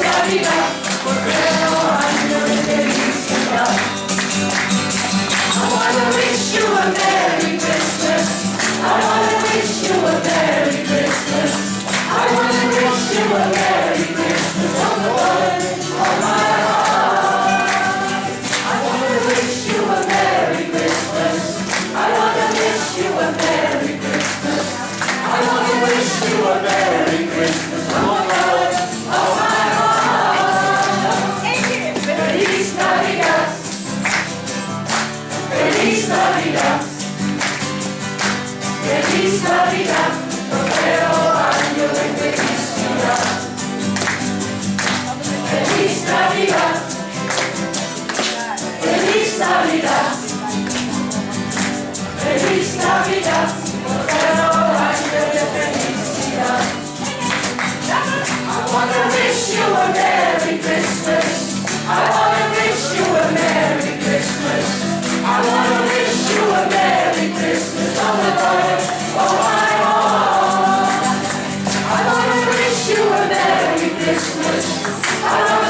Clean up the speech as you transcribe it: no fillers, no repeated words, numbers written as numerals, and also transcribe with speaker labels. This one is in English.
Speaker 1: Navidad, prospero año de felicidad. I wanna wish you a Merry Christmas. I wanna wish you a Merry Christmas. I wanna wish you a Merry Christmas from the bottom of my heart. I wanna wish you a Merry Christmas. I wanna wish you a Merry Christmas. I wanna wish you a Merry Christmas from the bottom of my heart. Feliz Navidad. Feliz Navidad. Feliz Navidad. Prospero año de felicidad. Feliz Navidad. Feliz Navidad. Feliz Navidad. Prospero año de felicidad. I wanna wish you a Merry Christmas. I wanna wish you a Merry Christmas. I wanna wish you a Merry Christmas from the bottom of my heart. I wanna wish you a Merry Christmas. I wanna